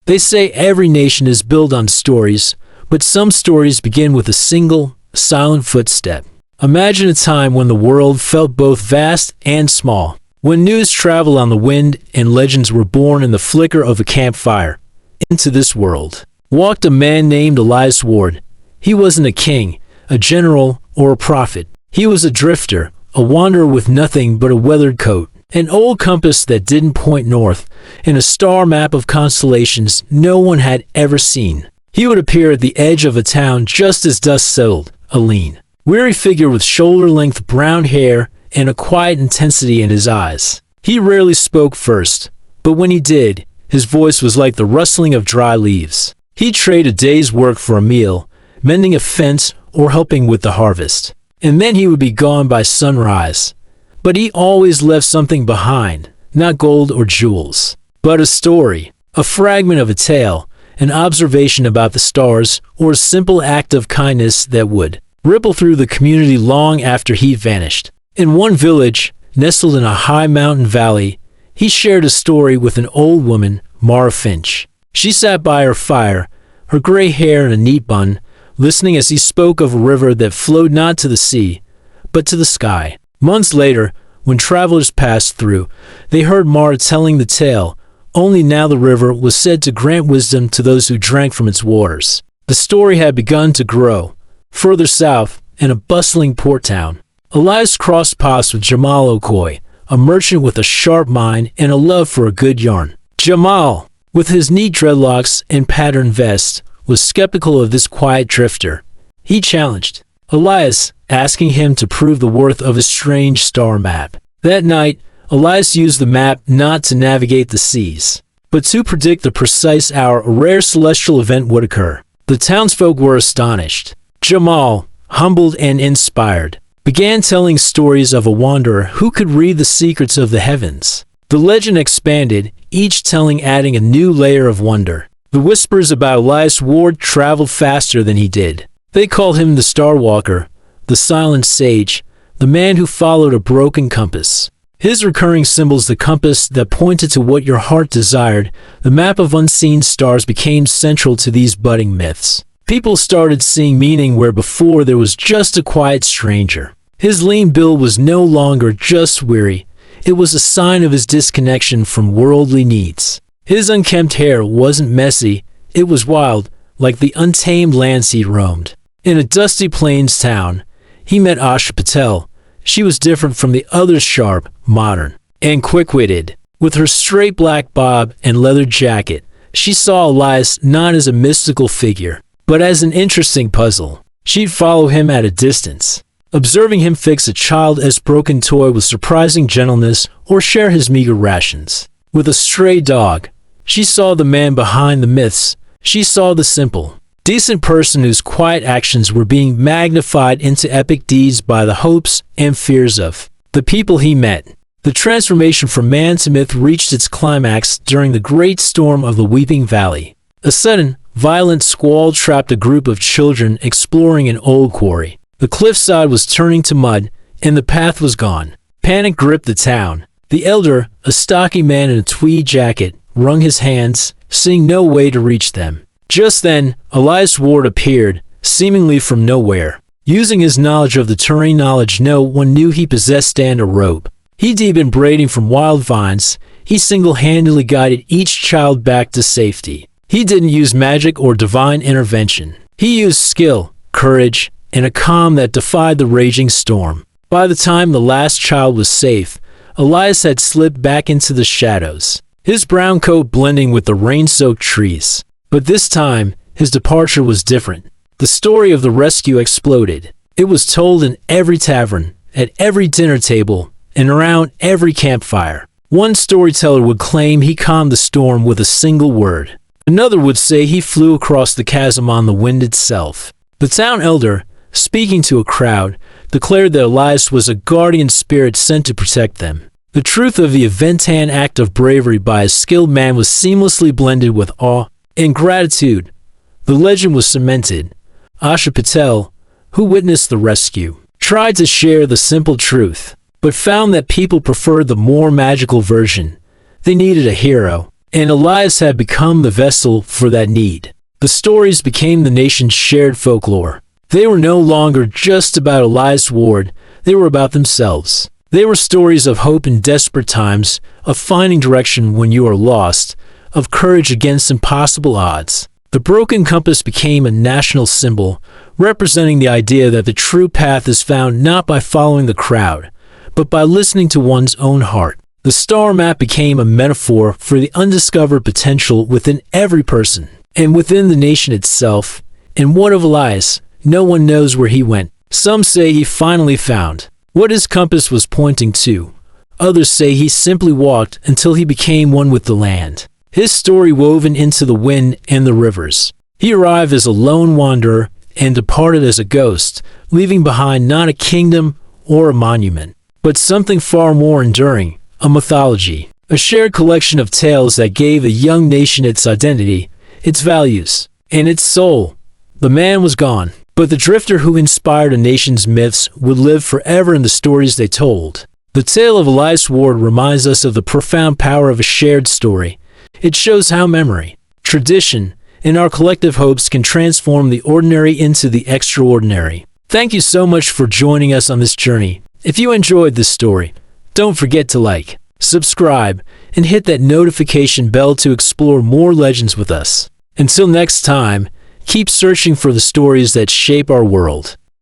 They say every nation is built on stories, but some stories begin with a single, silent footstep. Imagine a time when the world felt both vast and small, when news traveled on the wind and legends were born in the flicker of a campfire. Into this world walked a man named Elias Ward. He wasn't a king, a general, or a prophet. He was a drifter, a wanderer with nothing but a weathered coat, an old compass that didn't point north, and a star map of constellations no one had ever seen. He would appear at the edge of a town just as dusk settled, a lean, weary figure with shoulder-length brown hair and a quiet intensity in his eyes. He rarely spoke first, but when he did, his voice was like the rustling of dry leaves. He'd trade a day's work for a meal, mending a fence or helping with the harvest. And then he would be gone by sunrise. But he always left something behind, not gold or jewels, but a story, a fragment of a tale, an observation about the stars, or a simple act of kindness that would ripple through the community long after he'd vanished. In one village, nestled in a high mountain valley, he shared a story with an old woman, Mara Finch. She sat by her fire, her gray hair in a neat bun, listening as he spoke of a river that flowed not to the sea, but to the sky. Months later, when travelers passed through, they heard Mara telling the tale, only now the river was said to grant wisdom to those who drank from its waters. The story had begun to grow. Further south, in a bustling port town, Elias crossed paths with Jamal Okoye, a merchant with a sharp mind and a love for a good yarn. Jamal, with his neat dreadlocks and patterned vest, was skeptical of this quiet drifter. He challenged Elias, asking him to prove the worth of his strange star map. That night, Elias used the map not to navigate the seas, but to predict the precise hour a rare celestial event would occur. The townsfolk were astonished. Jamal, humbled and inspired, began telling stories of a wanderer who could read the secrets of the heavens. The legend expanded, each telling adding a new layer of wonder. The whispers about Elias Ward traveled faster than he did. They called him the Star Walker, the Silent Sage, the man who followed a broken compass. His recurring symbols, the compass that pointed to what your heart desired, the map of unseen stars, became central to these budding myths. People started seeing meaning where before there was just a quiet stranger. His lean build was no longer just weary. It was a sign of his disconnection from worldly needs. His unkempt hair wasn't messy, it was wild, like the untamed lands he roamed. In a dusty plains town, he met Asha Patel. She was different from the others, sharp, modern, and quick-witted. With her straight black bob and leather jacket, she saw Elias not as a mystical figure, but as an interesting puzzle. She'd follow him at a distance, observing him fix a child's broken toy with surprising gentleness or share his meager rations. With a stray dog, she saw the man behind the myths. She saw the simple, decent person whose quiet actions were being magnified into epic deeds by the hopes and fears of the people he met. The transformation from man to myth reached its climax during the great storm of the Weeping Valley. A sudden, violent squall trapped a group of children exploring an old quarry. The cliffside was turning to mud, and the path was gone. Panic gripped the town. The elder, a stocky man in a tweed jacket, wrung his hands, seeing no way to reach them. Just then, Elias Ward appeared, seemingly from nowhere. Using his knowledge of the terrain, knowledge no one knew he possessed, and a rope he'd been braiding from wild vines, he single-handedly guided each child back to safety. He didn't use magic or divine intervention. He used skill, courage, and a calm that defied the raging storm. By the time the last child was safe, Elias had slipped back into the shadows, his brown coat blending with the rain-soaked trees. But this time, his departure was different. The story of the rescue exploded. It was told in every tavern, at every dinner table, and around every campfire. One storyteller would claim he calmed the storm with a single word. Another would say he flew across the chasm on the wind itself. The town elder, speaking to a crowd, declared that Elias was a guardian spirit sent to protect them. The truth of the Aventan act of bravery by a skilled man was seamlessly blended with awe and gratitude. The legend was cemented. Asha Patel, who witnessed the rescue, tried to share the simple truth, but found that people preferred the more magical version. They needed a hero, and Elias had become the vessel for that need. The stories became the nation's shared folklore. They were no longer just about Elias Ward, they were about themselves. They were stories of hope in desperate times, of finding direction when you are lost, of courage against impossible odds. The broken compass became a national symbol, representing the idea that the true path is found not by following the crowd, but by listening to one's own heart. The star map became a metaphor for the undiscovered potential within every person, and within the nation itself. And what of Elias? No one knows where he went. Some say he finally found what his compass was pointing to. Others say he simply walked until he became one with the land. His story woven into the wind and the rivers. He arrived as a lone wanderer and departed as a ghost, leaving behind not a kingdom or a monument, but something far more enduring, a mythology, a shared collection of tales that gave a young nation its identity, its values, and its soul. The man was gone, but the drifter who inspired a nation's myths would live forever in the stories they told. The tale of Elias Ward reminds us of the profound power of a shared story. It shows how memory, tradition, and our collective hopes can transform the ordinary into the extraordinary. Thank you so much for joining us on this journey. If you enjoyed this story, don't forget to like, subscribe, and hit that notification bell to explore more legends with us. Until next time, keep searching for the stories that shape our world.